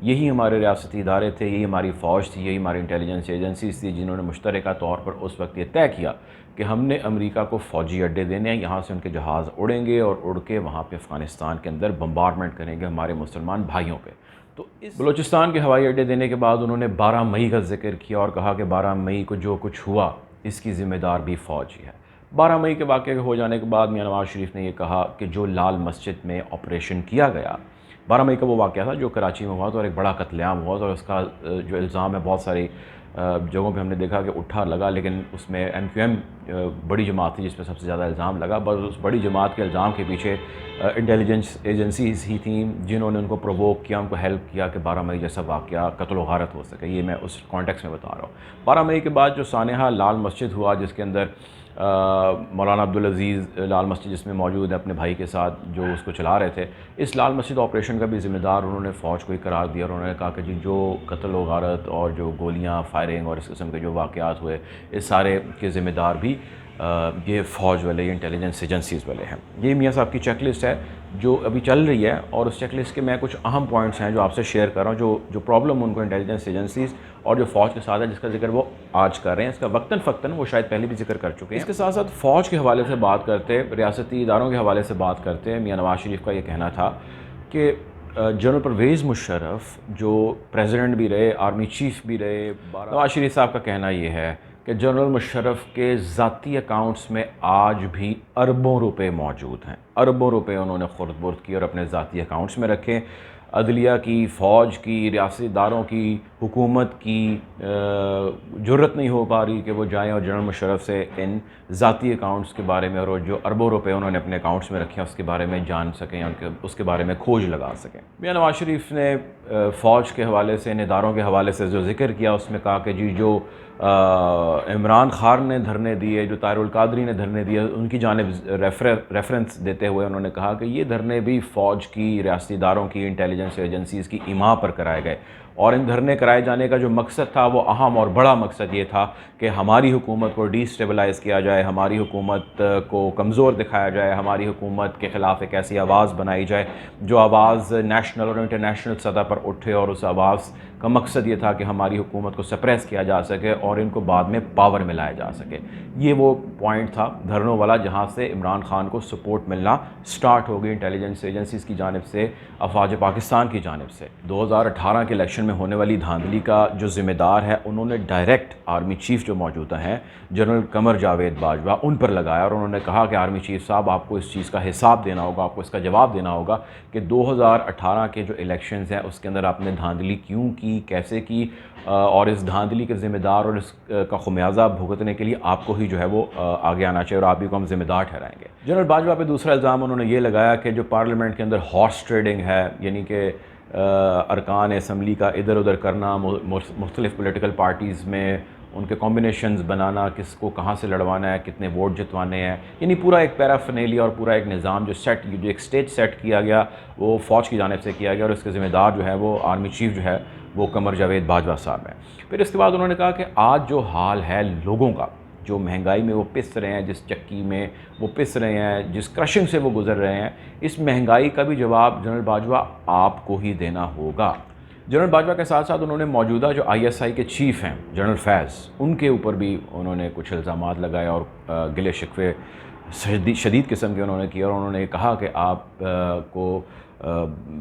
یہی ہمارے ریاستی ادارے تھے، یہی ہماری فوج تھی، یہی ہماری انٹیلیجنس ایجنسیز تھی جنہوں نے مشترکہ طور پر اس وقت یہ طے کیا کہ ہم نے امریکہ کو فوجی اڈے دینے ہیں، یہاں سے ان کے جہاز اڑیں گے اور اڑ کے وہاں پہ افغانستان کے اندر بمبارڈمنٹ کریں گے ہمارے مسلمان بھائیوں پہ۔ تو اس بلوچستان کے ہوائی اڈے دینے کے بعد انہوں نے 12 مئی کا ذکر کیا اور کہا کہ 12 مئی کو جو کچھ ہوا اس کی ذمہ دار بھی فوج ہی ہے۔ 12 مئی کے واقعے ہو جانے کے بعد میاں نواز شریف نے یہ کہا کہ جو لال مسجد میں آپریشن کیا گیا، 12 مئی کا وہ واقعہ تھا جو کراچی میں ہوا تھا اور ایک بڑا قتل عام ہوا تھا، اور اس کا جو الزام ہے بہت ساری جگہوں پہ ہم نے دیکھا کہ اٹھا لگا، لیکن اس میں ایم کیو ایم بڑی جماعت تھی جس پہ سب سے زیادہ الزام لگا، بس اس بڑی جماعت کے الزام کے پیچھے انٹیلیجنس ایجنسیز ہی تھیں جنہوں نے ان کو پرووک کیا، ان کو ہیلپ کیا کہ 12 مئی جیسا واقعہ قتل و غارت ہو سکے۔ یہ میں اس کانٹیکس میں بتا رہا ہوں۔ 12 مئی کے بعد جو سانحہ لال مسجد ہوا جس کے اندر مولانا عبدالعزیز لال مسجد جس میں موجود ہے اپنے بھائی کے ساتھ جو اس کو چلا رہے تھے، اس لال مسجد آپریشن کا بھی ذمہ دار انہوں نے فوج کو ہی قرار دیا، اور انہوں نے کہا کہ جی جو قتل و غارت اور جو گولیاں فائرنگ اور اس قسم کے جو واقعات ہوئے اس سارے کے ذمہ دار بھی یہ فوج والے، یہ انٹیلیجنس ایجنسیز والے ہیں۔ یہ میاں صاحب کی چیک لسٹ ہے جو ابھی چل رہی ہے، اور اس چیک لسٹ کے میں کچھ اہم پوائنٹس ہیں جو آپ سے شیئر کر رہا ہوں، جو پرابلم ان کو انٹیلیجنس ایجنسیز اور جو فوج کے ساتھ ہے جس کا ذکر وہ آج کر رہے ہیں۔ اس کا وقتاً فقتاً وہ شاید پہلے بھی ذکر کر چکے ہیں۔ اس کے ساتھ ساتھ فوج کے حوالے سے بات کرتے، ریاستی اداروں کے حوالے سے بات کرتے، میاں نواز شریف کا یہ کہنا تھا کہ جنرل پرویز مشرف جو پریزیڈنٹ بھی رہے، آرمی چیف بھی رہے، نواز شریف صاحب کا کہنا یہ ہے کہ جنرل مشرف کے ذاتی اکاؤنٹس میں آج بھی اربوں روپے موجود ہیں، اربوں روپے انہوں نے خرد برد کی اور اپنے ذاتی اکاؤنٹس میں رکھے۔ عدلیہ کی، فوج کی، ریاستی اداروں کی، حکومت کی جرت نہیں ہو پا رہی کہ وہ جائیں اور جنرل مشرف سے ان ذاتی اکاؤنٹس کے بارے میں اور جو اربوں روپے انہوں نے اپنے اکاؤنٹس میں رکھے ہیں اس کے بارے میں جان سکیں، اس کے بارے میں کھوج لگا سکیں۔ میاں نواز شریف نے فوج کے حوالے سے، ان اداروں کے حوالے سے جو ذکر کیا اس میں کہا کہ جی جو عمران خان نے دھرنے دیے، جو طاہر القادری نے دھرنے دیے، ان کی جانب ریفرنس دیتے ہوئے انہوں نے کہا کہ یہ دھرنے بھی فوج کی، ریاستی اداروں کی، انٹیلیجنس ایجنسیز کی ایما پر کرائے گئے، اور ان دھرنے کرائے جانے کا جو مقصد تھا وہ اہم اور بڑا مقصد یہ تھا کہ ہماری حکومت کو ڈی اسٹیبلائز کیا جائے، ہماری حکومت کو کمزور دکھایا جائے، ہماری حکومت کے خلاف ایک ایسی آواز بنائی جائے جو آواز نیشنل اور انٹرنیشنل سطح پر اٹھے، اور اس آواز کا مقصد یہ تھا کہ ہماری حکومت کو سپریس کیا جا سکے اور ان کو بعد میں پاور میں لایا جا سکے۔ یہ وہ پوائنٹ تھا دھرنوں والا جہاں سے عمران خان کو سپورٹ ملنا سٹارٹ ہو گئی انٹیلیجنس ایجنسیز کی جانب سے، افواج پاکستان کی جانب سے۔ 2018 کے الیکشن میں ہونے والی دھاندلی کا جو ذمہ دار ہے انہوں نے ڈائریکٹ آرمی چیف جو موجودہ ہیں جنرل قمر جاوید باجوہ ان پر لگایا، اور انہوں نے کہا کہ آرمی چیف صاحب آپ کو اس چیز کا حساب دینا ہوگا، آپ کو اس کا جواب دینا ہوگا کہ 2018 کے جو الیکشنز ہیں اس کے اندر آپ نے دھاندلی کیوں کی، کیسے کی، اور اس دھاندلی کے ذمہ دار اور اس کا خمیازہ بھگتنے کے لیے آپ کو ہی جو ہے وہ آگے آنا چاہیے اور آپ ہی کو ہم ذمہ دار ٹھہرائیں گے۔ جنرل باجوہ پہ دوسرا الزام انہوں نے یہ لگایا کہ جو پارلیمنٹ کے اندر ہارس ٹریڈنگ ہے، یعنی کہ ارکان اسمبلی کا ادھر ادھر کرنا، مختلف پولیٹیکل پارٹیز میں ان کے کمبینیشنز بنانا، کس کو کہاں سے لڑوانا ہے، کتنے ووٹ جتوانے ہیں، یعنی پورا ایک پیرافنیلیا اور پورا ایک نظام جو ایک سٹیج سیٹ کیا گیا وہ فوج کی جانب سے کیا گیا، اور اس کے ذمہ دار جو ہے وہ آرمی چیف جو ہے وہ قمر جاوید باجوہ صاحب ہیں۔ پھر اس کے بعد انہوں نے کہا کہ آج جو حال ہے لوگوں کا، جو مہنگائی میں وہ پس رہے ہیں، جس چکی میں وہ پس رہے ہیں، جس کرشنگ سے وہ گزر رہے ہیں، اس مہنگائی کا بھی جواب جنرل باجوہ آپ کو ہی دینا ہوگا۔ جنرل باجوہ کے ساتھ ساتھ انہوں نے موجودہ جو آئی ایس آئی کے چیف ہیں جنرل فیض، ان کے اوپر بھی انہوں نے کچھ الزامات لگائے اور گلے شکوے شدید قسم کے انہوں نے کیا، اور انہوں نے کہا کہ آپ کو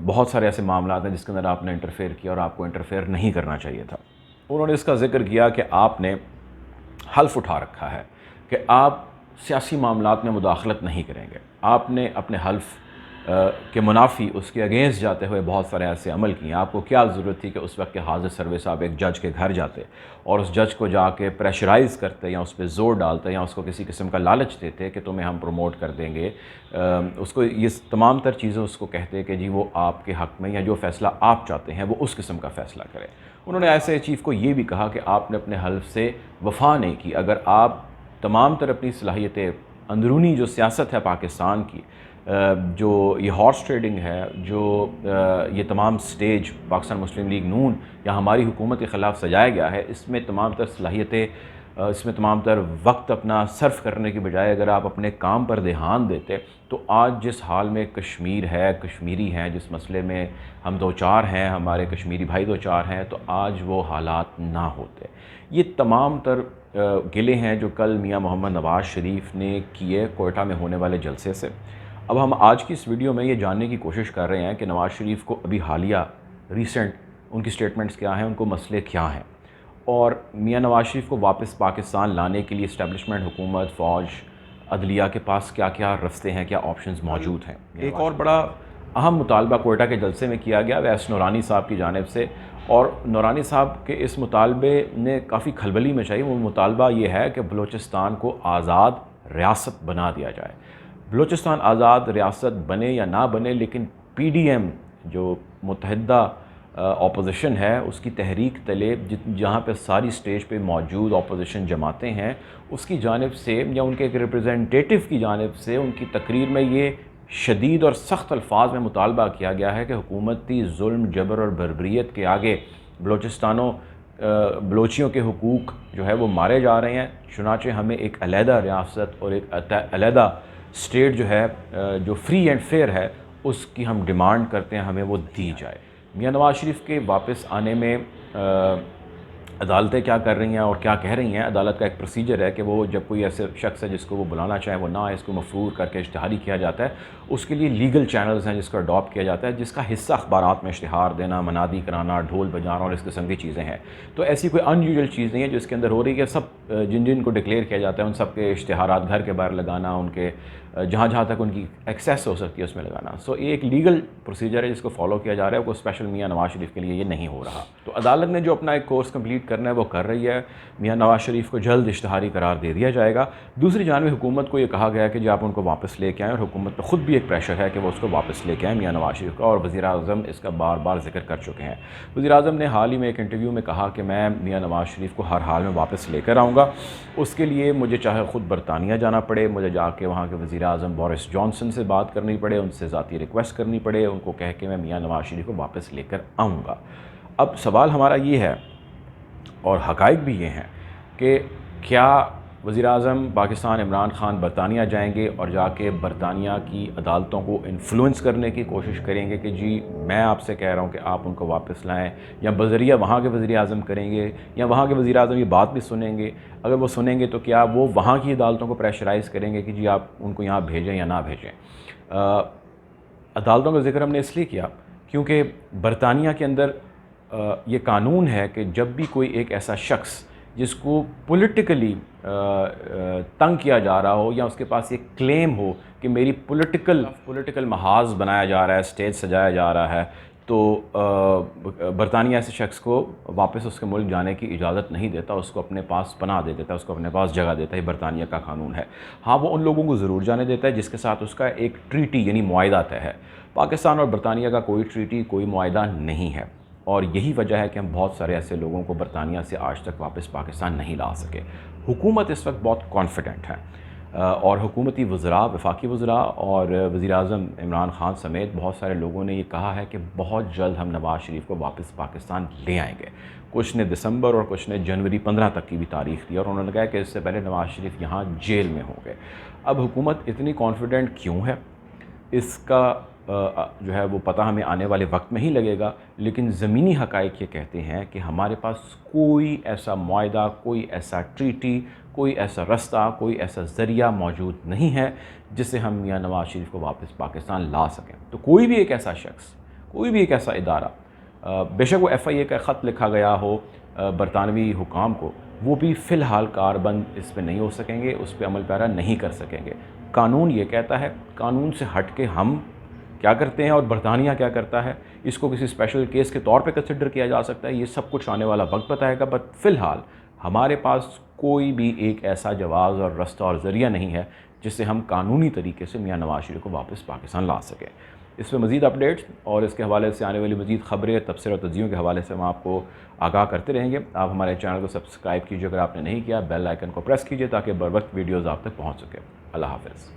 بہت سارے ایسے معاملات ہیں جس کے اندر آپ نے انٹرفیئر کیا اور آپ کو انٹرفیئر نہیں کرنا چاہیے تھا۔ انہوں نے اس کا ذکر کیا کہ آپ نے حلف اٹھا رکھا ہے کہ آپ سیاسی معاملات میں مداخلت نہیں کریں گے، آپ نے اپنے حلف کے منافی اس کے اگینسٹ جاتے ہوئے بہت سارے ایسے عمل کیے۔ آپ کو کیا ضرورت تھی کہ اس وقت کے حاضر سروے صاحب ایک جج کے گھر جاتے اور اس جج کو جا کے پریشرائز کرتے یا اس پہ زور ڈالتے یا اس کو کسی قسم کا لالچ دیتے کہ تمہیں ہم پروموٹ کر دیں گے، اس کو یہ تمام تر چیزیں اس کو کہتے کہ جی وہ آپ کے حق میں یا جو فیصلہ آپ چاہتے ہیں وہ اس قسم کا فیصلہ کرے۔ انہوں نے ایسے چیف کو یہ بھی کہا کہ آپ نے اپنے حلف سے وفا نہیں کی، اگر آپ تمام تر اپنی صلاحیتیں، اندرونی جو سیاست ہے پاکستان کی، جو یہ ہارس ٹریڈنگ ہے، جو یہ تمام سٹیج پاکستان مسلم لیگ نون یا ہماری حکومت کے خلاف سجایا گیا ہے، اس میں تمام تر صلاحیتیں اس میں تمام تر وقت اپنا صرف کرنے کی بجائے اگر آپ اپنے کام پر دھیان دیتے تو آج جس حال میں کشمیر ہے، کشمیری ہیں، جس مسئلے میں ہم دو چار ہیں، ہمارے کشمیری بھائی دو چار ہیں، تو آج وہ حالات نہ ہوتے۔ یہ تمام تر گلے ہیں جو کل میاں محمد نواز شریف نے کیے کوئٹہ میں ہونے والے جلسے سے۔ اب ہم آج کی اس ویڈیو میں یہ جاننے کی کوشش کر رہے ہیں کہ نواز شریف کو ابھی حالیہ ریسنٹ ان کی سٹیٹمنٹس کیا ہیں، ان کو مسئلے کیا ہیں، اور میاں نواز شریف کو واپس پاکستان لانے کے لیے اسٹیبلشمنٹ، حکومت، فوج، عدلیہ کے پاس کیا کیا رستے ہیں، کیا آپشنز موجود ہیں۔ ایک اور بڑا اہم مطالبہ کوئٹہ کے جلسے میں کیا گیا ویس نورانی صاحب کی جانب سے، اور نورانی صاحب کے اس مطالبے نے کافی کھلبلی مچائی۔ وہ مطالبہ یہ ہے کہ بلوچستان کو آزاد ریاست بنا دیا جائے۔ بلوچستان آزاد ریاست بنے یا نہ بنے، لیکن پی ڈی ایم جو متحدہ اپوزیشن ہے اس کی تحریک تلے جہاں پہ ساری سٹیج پہ موجود اپوزیشن جماعتیں ہیں، اس کی جانب سے یا ان کے ایک ریپریزنٹیٹیو کی جانب سے ان کی تقریر میں یہ شدید اور سخت الفاظ میں مطالبہ کیا گیا ہے کہ حکومتی ظلم، جبر اور بربریت کے آگے بلوچیوں کے حقوق جو ہے وہ مارے جا رہے ہیں، چنانچہ ہمیں ایک علیحدہ ریاست اور ایک علیحدہ سٹیٹ جو ہے جو فری اینڈ فیئر ہے اس کی ہم ڈیمانڈ کرتے ہیں، ہمیں وہ دی جائے۔ میاں نواز شریف کے واپس آنے میں عدالتیں کیا کر رہی ہیں اور کیا کہہ رہی ہیں؟ عدالت کا ایک پروسیجر ہے کہ وہ جب کوئی ایسے شخص ہے جس کو وہ بلانا چاہے وہ نہ آئے، اس کو مفرور کر کے اشتہاری کیا جاتا ہے، اس کے لیے لیگل چینلز ہیں جس کو اڈاپٹ کیا جاتا ہے، جس کا حصہ اخبارات میں اشتہار دینا، منادی کرانا، ڈھول بجانا اور اس قسم کی چیزیں ہیں۔ تو ایسی کوئی ان یوزول چیز نہیں ہے جو اس کے اندر ہو رہی ہے۔ سب جن کو ڈکلیئر کیا جاتا ہے ان سب کے اشتہارات گھر کے باہر لگانا، ان کے جہاں تک ان کی ایکسیس ہو سکتی ہے اس میں لگانا۔ یہ ایک لیگل پروسیجر ہے جس کو فالو کیا جا رہا ہے، کوئی اسپیشل میاں نواز شریف کے لیے یہ نہیں ہو رہا۔ تو عدالت نے جو اپنا ایک کورس کمپلیٹ کرنا ہے وہ کر رہی ہے۔ میاں نواز شریف کو جلد اشتہاری قرار دے دیا جائے گا۔ دوسری جانب حکومت کو یہ کہا گیا ہے کہ آپ ان کو واپس لے کے آئیں، اور حکومت پہ خود بھی ایک پریشر ہے کہ وہ اس کو واپس لے کے آئیں میاں نواز شریف کا، اور وزیر اعظم اس کا بار بار ذکر کر چکے ہیں۔ وزیر اعظم نے حال ہی میں ایک انٹرویو میں کہا کہ میں میاں نواز شریف کو ہر حال میں واپس لے کر آؤں گا، اس کے لیے مجھے چاہے خود برطانیہ جانا پڑے، مجھے جا کے وہاں کے وزیر اعظم بورس جانسن سے بات کرنی پڑے، ان سے ذاتی ریکویسٹ کرنی پڑے، ان کو کہہ کے میں میاں نواز شریف کو واپس لے کر آؤں گا۔ اب سوال ہمارا یہ ہے، اور حقائق بھی یہ ہیں، کہ کیا وزیر اعظم پاکستان عمران خان برطانیہ جائیں گے اور جا کے برطانیہ کی عدالتوں کو انفلوئنس کرنے کی کوشش کریں گے کہ جی میں آپ سے کہہ رہا ہوں کہ آپ ان کو واپس لائیں، یا بذریعہ وہاں کے وزیر اعظم کریں گے، یا وہاں کے وزیر اعظم یہ بات بھی سنیں گے؟ اگر وہ سنیں گے تو کیا وہ وہاں کی عدالتوں کو پریشرائز کریں گے کہ جی آپ ان کو یہاں بھیجیں یا نہ بھیجیں؟ عدالتوں کا ذکر ہم نے اس لیے کیا کیونکہ برطانیہ کے اندر یہ قانون ہے کہ جب بھی کوئی ایک ایسا شخص جس کو پولیٹیکلی تنگ کیا جا رہا ہو، یا اس کے پاس یہ کلیم ہو کہ میری پولیٹیکل محاذ بنایا جا رہا ہے، اسٹیج سجایا جا رہا ہے، تو برطانیہ ایسے شخص کو واپس اس کے ملک جانے کی اجازت نہیں دیتا، اس کو اپنے پاس پناہ دے دیتا ہے، اس کو اپنے پاس جگہ دیتا ہے۔ یہ برطانیہ کا قانون ہے۔ ہاں، وہ ان لوگوں کو ضرور جانے دیتا ہے جس کے ساتھ اس کا ایک ٹریٹی یعنی معاہدہ طے ہے۔ پاکستان اور برطانیہ کا کوئی ٹریٹی، کوئی معاہدہ نہیں ہے، اور یہی وجہ ہے کہ ہم بہت سارے ایسے لوگوں کو برطانیہ سے آج تک واپس پاکستان نہیں لا سکے۔ حکومت اس وقت بہت کانفیڈنٹ ہے، اور حکومتی وزراء، وفاقی وزراء اور وزیر اعظم عمران خان سمیت بہت سارے لوگوں نے یہ کہا ہے کہ بہت جلد ہم نواز شریف کو واپس پاکستان لے آئیں گے۔ کچھ نے دسمبر اور کچھ نے جنوری 15 تک کی بھی تاریخ دی، اور انہوں نے کہا کہ اس سے پہلے نواز شریف یہاں جیل میں ہوں گے۔ اب حکومت اتنی کانفیڈنٹ کیوں ہے، اس کا جو ہے وہ پتہ ہمیں آنے والے وقت میں ہی لگے گا، لیکن زمینی حقائق یہ کہتے ہیں کہ ہمارے پاس کوئی ایسا معاہدہ، کوئی ایسا ٹریٹی، کوئی ایسا رستہ، کوئی ایسا ذریعہ موجود نہیں ہے جس سے ہم میاں نواز شریف کو واپس پاکستان لا سکیں۔ تو کوئی بھی ایک ایسا شخص، کوئی بھی ایک ایسا ادارہ، بے شک وہ ایف آئی اے کا خط لکھا گیا ہو برطانوی حکام کو، وہ بھی فی الحال کاربند اس پہ نہیں ہو سکیں گے، اس پہ عمل پیرا نہیں کر سکیں گے۔ قانون یہ کہتا ہے، قانون سے ہٹ کے ہم کیا کرتے ہیں اور برطانیہ کیا کرتا ہے، اس کو کسی اسپیشل کیس کے طور پہ کنسیڈر کیا جا سکتا ہے، یہ سب کچھ آنے والا وقت بتائے گا، بٹ فی الحال ہمارے پاس کوئی بھی ایک ایسا جواز اور رستہ اور ذریعہ نہیں ہے جس سے ہم قانونی طریقے سے میاں نواز شریف کو واپس پاکستان لا سکیں۔ اس پہ مزید اپڈیٹس اور اس کے حوالے سے آنے والی مزید خبریں، تبصرے اور تجزیوں کے حوالے سے ہم آپ کو آگاہ کرتے رہیں گے۔ آپ ہمارے چینل کو سبسکرائب کیجیے اگر آپ نے نہیں کیا، بیل آئیکن کو پریس کیجیے تاکہ بر وقت ویڈیوز آپ تک پہنچ سکے۔ اللہ حافظ۔